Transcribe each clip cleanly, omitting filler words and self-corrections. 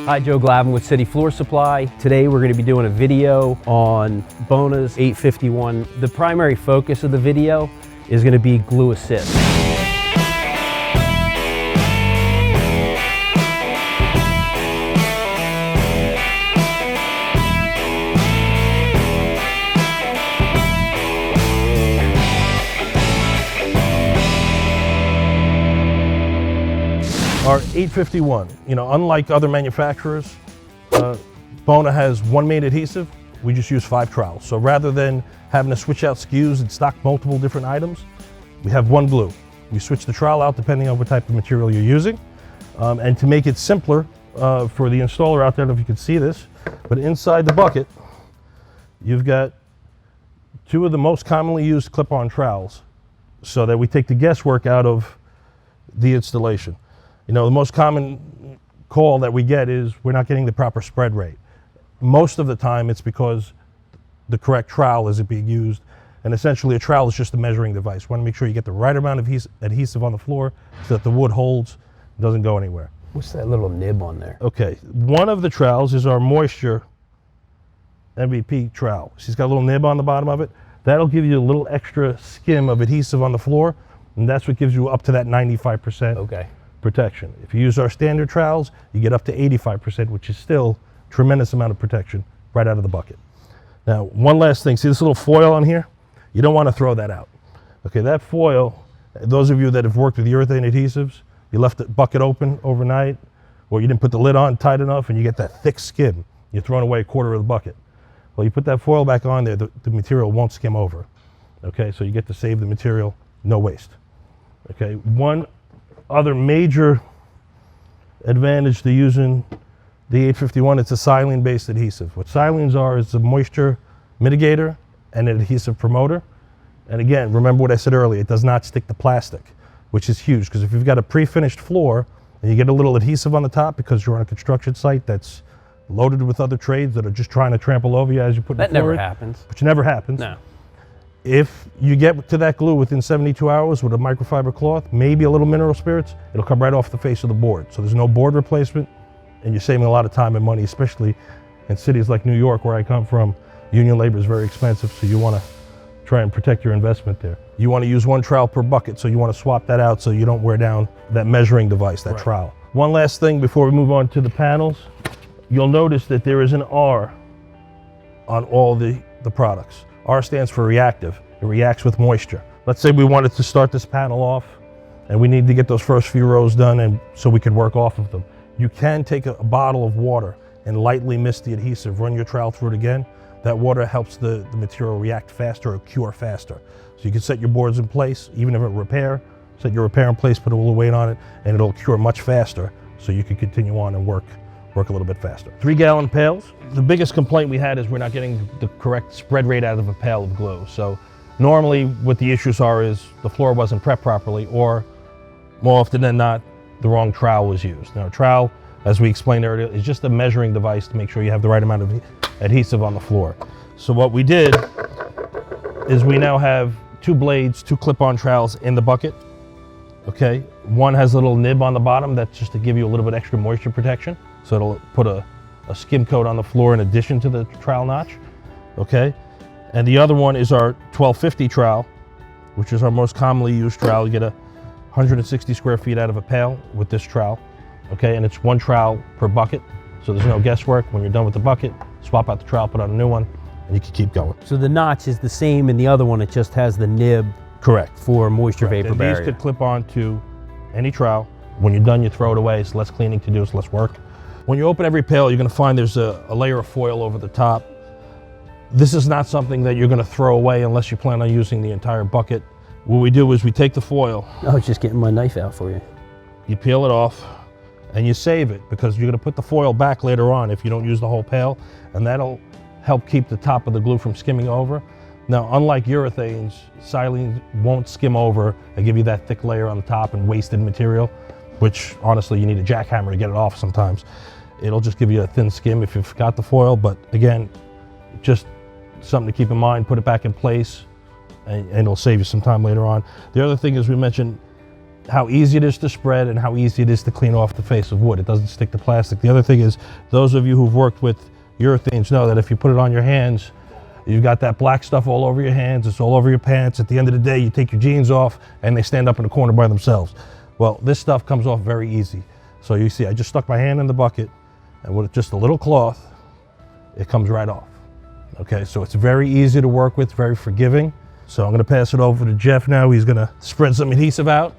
Hi, Joe Glavin with City Floor Supply. Today we're going to be doing a video on Bona's 851. The primary focus of the video is going to be glue assist. Our 851, unlike other manufacturers, Bona has one main adhesive. We just use 5 trowels. So rather than having to switch out SKUs and stock multiple different items, we have one glue. We switch the trowel out depending on what type of material you're using. And to make it simpler for the installer out there, I don't know if you can see this, but inside the bucket, you've got 2 of the most commonly used clip-on trowels so that we take the guesswork out of the installation. The most common call that we get is we're not getting the proper spread rate. Most of the time it's because the correct trowel isn't being used, and essentially a trowel is just a measuring device. You want to make sure you get the right amount of adhesive on the floor so that the wood holds, doesn't go anywhere. What's that little nib on there? Okay, one of the trowels is our Moisture MVP trowel. She's got a little nib on the bottom of it. That'll give you a little extra skim of adhesive on the floor, and that's what gives you up to that 95% protection. If you use our standard trowels, you get up to 85%, which is still a tremendous amount of protection right out of the bucket. Now, one last thing, see this little foil on here? You don't want to throw that out. Okay, that foil, those of you that have worked with urethane adhesives, you left the bucket open overnight, or you didn't put the lid on tight enough and you get that thick skim. You're throwing away a quarter of the bucket. Well, you put that foil back on there, the material won't skim over. Okay, so you get to save the material, no waste. Okay, one other major advantage to using the 851, it's a silane-based adhesive. What silanes are is a moisture mitigator and an adhesive promoter. And again, remember what I said earlier, it does not stick to plastic, which is huge, because if you've got a pre-finished floor and you get a little adhesive on the top because you're on a construction site that's loaded with other trades that are just trying to trample over you as you put the floor in. That never happens. Which never happens. No. If you get to that glue within 72 hours with a microfiber cloth, maybe a little mineral spirits, it'll come right off the face of the board. So there's no board replacement, and you're saving a lot of time and money, especially in cities like New York, where I come from. Union labor is very expensive, so you want to try and protect your investment there. You want to use 1 trowel per bucket, so you want to swap that out so you don't wear down that measuring device, that trowel. One last thing before we move on to the panels, you'll notice that there is an R on all the products. R stands for reactive. It reacts with moisture. Let's say we wanted to start this panel off and we need to get those first few rows done and so we could work off of them. You can take a bottle of water and lightly mist the adhesive, run your trowel through it again. That water helps the material react faster or cure faster. So you can set your boards in place, even if it repair, set your repair in place, put a little weight on it, and it'll cure much faster so you can continue on and work a little bit faster. 3-gallon pails. The biggest complaint we had is we're not getting the correct spread rate out of a pail of glue. So normally what the issues are is the floor wasn't prepped properly, or more often than not, the wrong trowel was used. Now a trowel, as we explained earlier, is just a measuring device to make sure you have the right amount of adhesive on the floor. So what we did is we now have 2 blades, 2 clip-on trowels in the bucket. Okay, one has a little nib on the bottom that's just to give you a little bit extra moisture protection. So it'll put a skim coat on the floor in addition to the trowel notch, okay? And the other one is our 1250 trowel, which is our most commonly used trowel. You get 160 square feet out of a pail with this trowel, okay? And it's 1 trowel per bucket, so there's no guesswork. When you're done with the bucket, swap out the trowel, put on a new one, and you can keep going. So the notch is the same in the other one, it just has the nib. Correct. For moisture vapor and barrier. These could clip on to any trowel. When you're done, you throw it away. It's less cleaning to do, it's less work. When you open every pail, you're going to find there's a layer of foil over the top. This is not something that you're going to throw away unless you plan on using the entire bucket. What we do is we take the foil. I was just getting my knife out for you. You peel it off and you save it, because you're going to put the foil back later on if you don't use the whole pail, and that'll help keep the top of the glue from skimming over. Now, unlike urethanes, silane won't skim over and give you that thick layer on the top and wasted material, which honestly you need a jackhammer to get it off sometimes. It'll just give you a thin skim if you forgot the foil, but again, just something to keep in mind. Put it back in place and it'll save you some time later on. The other thing is, we mentioned how easy it is to spread and how easy it is to clean off the face of wood. It doesn't stick to plastic. The other thing is, those of you who've worked with urethanes know that if you put it on your hands, you've got that black stuff all over your hands, it's all over your pants. At the end of the day, you take your jeans off and they stand up in the corner by themselves. Well, this stuff comes off very easy. So you see, I just stuck my hand in the bucket, and with just a little cloth, it comes right off. Okay, so it's very easy to work with, very forgiving. So I'm gonna pass it over to Jeff now. He's gonna spread some adhesive out.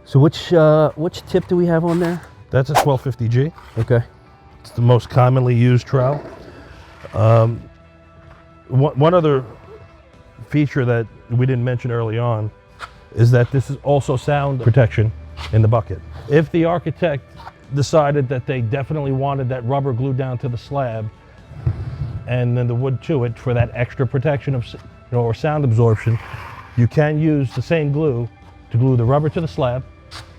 So which tip do we have on there? That's a 1250G. Okay. It's the most commonly used trowel. One other feature that we didn't mention early on is that this is also sound protection in the bucket. If the architect decided that they definitely wanted that rubber glued down to the slab and then the wood to it for that extra protection of, or sound absorption, you can use the same glue to glue the rubber to the slab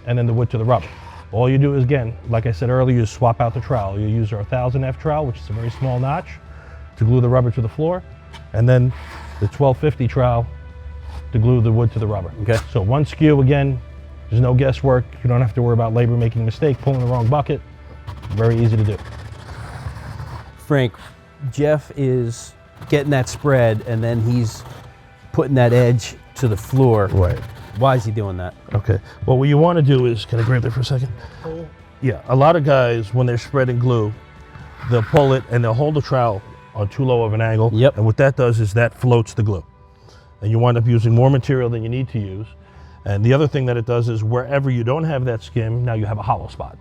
and then the wood to the rubber. All you do is, again, like I said earlier, you swap out the trowel. You use our 1000F trowel, which is a very small notch, to glue the rubber to the floor, and then the 1250 trowel to glue the wood to the rubber. Okay. So one skew, again, there's no guesswork. You don't have to worry about labor making a mistake, pulling the wrong bucket. Very easy to do. Frank, Jeff is getting that spread and then he's putting that edge to the floor. Right. Why is he doing that? Okay. Well, what you want to do is, can I grab that for a second? Yeah, a lot of guys, when they're spreading glue, they'll pull it and they'll hold the trowel on too low of an angle. Yep. And what that does is that floats the glue. And you wind up using more material than you need to use. And the other thing that it does is wherever you don't have that skim, now you have a hollow spot.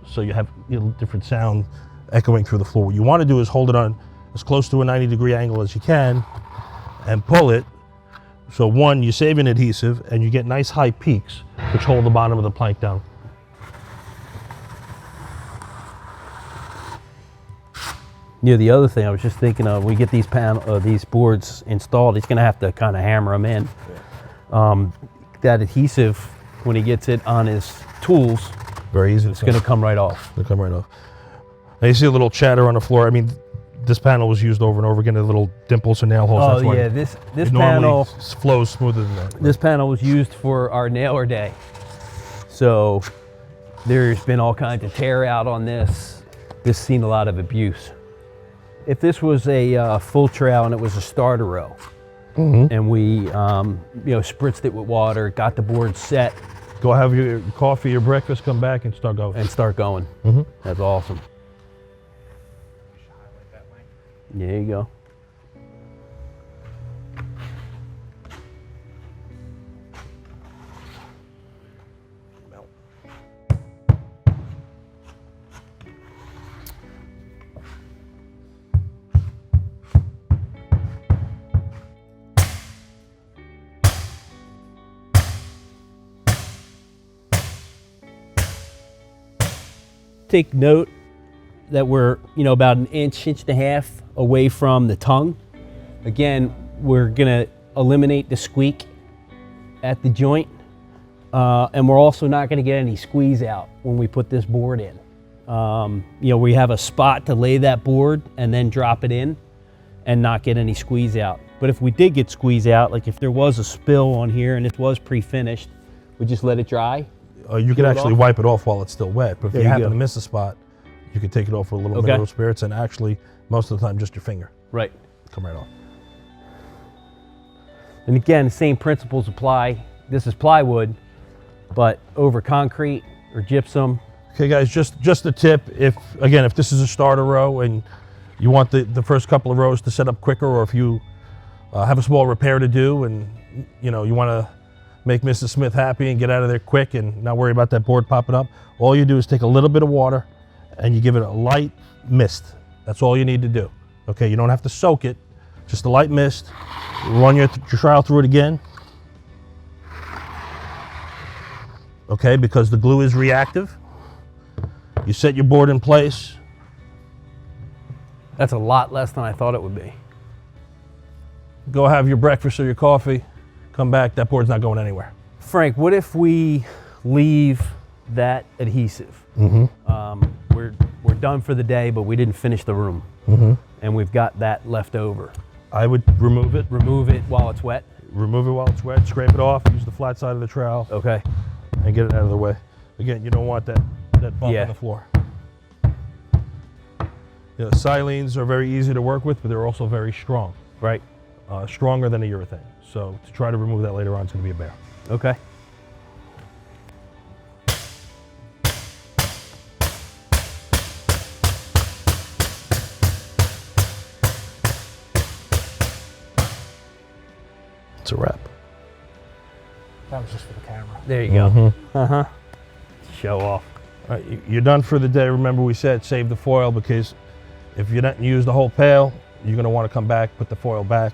So you have different sound echoing through the floor. What you want to do is hold it on as close to a 90-degree angle as you can and pull it. So one, you save an adhesive and you get nice high peaks, which hold the bottom of the plank down. Yeah, the other thing I was just thinking of, we get these boards installed, he's gonna have to kind of hammer them in. That adhesive, when he gets it on his tools, Very easy. it's gonna come right off. It'll come right off. Now you see a little chatter on the floor. I mean, this panel was used over and over again, the little dimples and nail holes. Oh That's why yeah, this it panel, flows smoother than that. this panel was used for our nailer day. So there's been all kinds of tear out on this. This has seen a lot of abuse. If this was a full trowel and it was a starter row, and we spritzed it with water, got the board set, Go have your coffee, your breakfast, come back and start going. That's awesome. There you go. Take note that we're about an inch and a half away from the tongue. Again, we're gonna eliminate the squeak at the joint, and we're also not gonna get any squeeze out when we put this board in. We have a spot to lay that board and then drop it in and not get any squeeze out. But if we did get squeeze out, like if there was a spill on here and it was pre-finished, we just let it dry. You can actually wipe it off while it's still wet, but if There you you happen go. to miss a spot, you can take it off with a little Okay. mineral spirits, and actually, most of the time, just your finger. Right. Come right off. And again, the same principles apply. This is plywood, but over concrete or gypsum. Okay, guys, just a tip. If this is a starter row and you want the first couple of rows to set up quicker, or if you have a small repair to do and you want to make Mrs. Smith happy and get out of there quick and not worry about that board popping up, all you do is take a little bit of water and you give it a light mist. That's all you need to do. Okay, you don't have to soak it, just a light mist. Run your trowel through it again. Okay, because the glue is reactive. You set your board in place. That's a lot less than I thought it would be. Go have your breakfast or your coffee. Come back, that board's not going anywhere. Frank, what if we leave that adhesive? We're done for the day, but we didn't finish the room. And we've got that left over. I would remove it. Remove it while it's wet. Remove it while it's wet, scrape it off, use the flat side of the trowel. Okay. and get it out of the way. Again, you don't want that bump Yeah. on the floor. You know, silenes are very easy to work with, but they're also very strong. Right. Stronger than a urethane. So to try to remove that later on is going to be a bear. Okay. It's a wrap. That was just for the camera. There you go. Uh-huh. Show off. All right, you're done for the day. Remember we said save the foil, because if you don't use the whole pail, you're going to want to come back, put the foil back.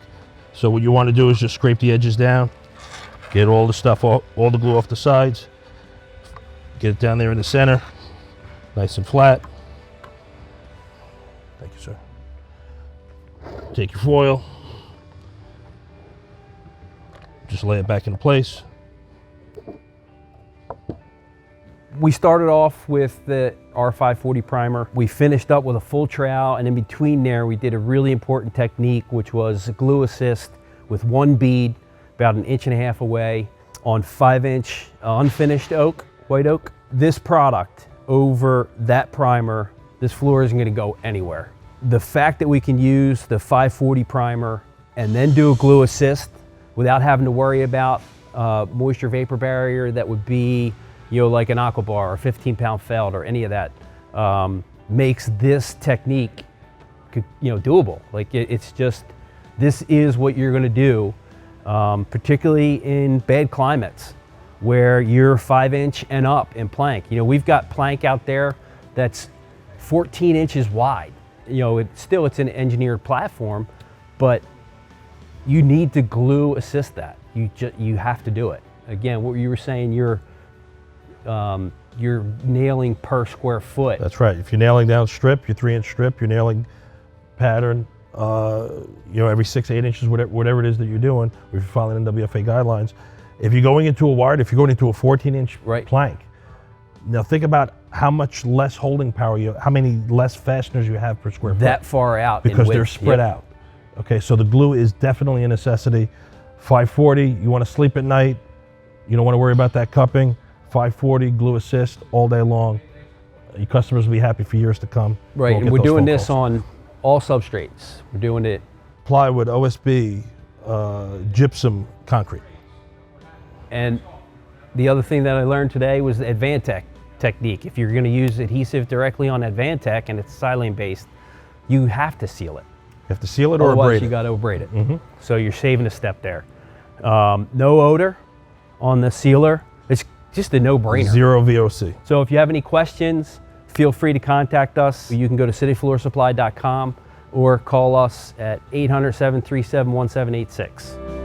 So what you want to do is just scrape the edges down, get all the stuff, all the glue off the sides, get it down there in the center, nice and flat. Thank you, sir. Take your foil, just lay it back into place. We started off with the R851 primer. We finished up with a full trowel, and in between there, we did a really important technique, which was glue assist with one bead, about 1.5 inches away, on 5-inch unfinished oak, white oak. This product over that primer, this floor isn't gonna go anywhere. The fact that we can use the 540 primer and then do a glue assist without having to worry about moisture vapor barrier that would be, you know, like an Aquabar or 15-pound felt or any of that, makes this technique, you know, doable. Like it's just, this is what you're gonna do, particularly in bad climates where you're 5-inch and up in plank. You know, we've got plank out there that's 14 inches wide. You know, it's an engineered platform, but you need to glue assist that. You have to do it. Again, what you were saying, you're nailing per square foot. That's right. If you're nailing down strip, your 3-inch strip, you're nailing pattern, you know, every 6, 8 inches, whatever it is that you're doing, if you're following NWFA guidelines. If you're going into a wide, if you're going into a 14-inch plank, now think about how much less holding power how many less fasteners you have per square foot. That far out. Because they're spread out. Okay, so the glue is definitely a necessity. 540, you want to sleep at night, you don't want to worry about that cupping. 540 glue assist all day long. Your customers will be happy for years to come. Right, and we're doing this on all substrates. We're doing it plywood, OSB, gypsum, concrete. And the other thing that I learned today was the Advantech technique. If you're going to use adhesive directly on Advantech and it's silane based, you have to seal it. You have to seal it or Otherwise, abrade it. you got to abrade it. So you're saving a step there. No odor on the sealer. It's just a no-brainer. 0 VOC. So if you have any questions, feel free to contact us. You can go to cityfloorsupply.com or call us at 800-737-1786.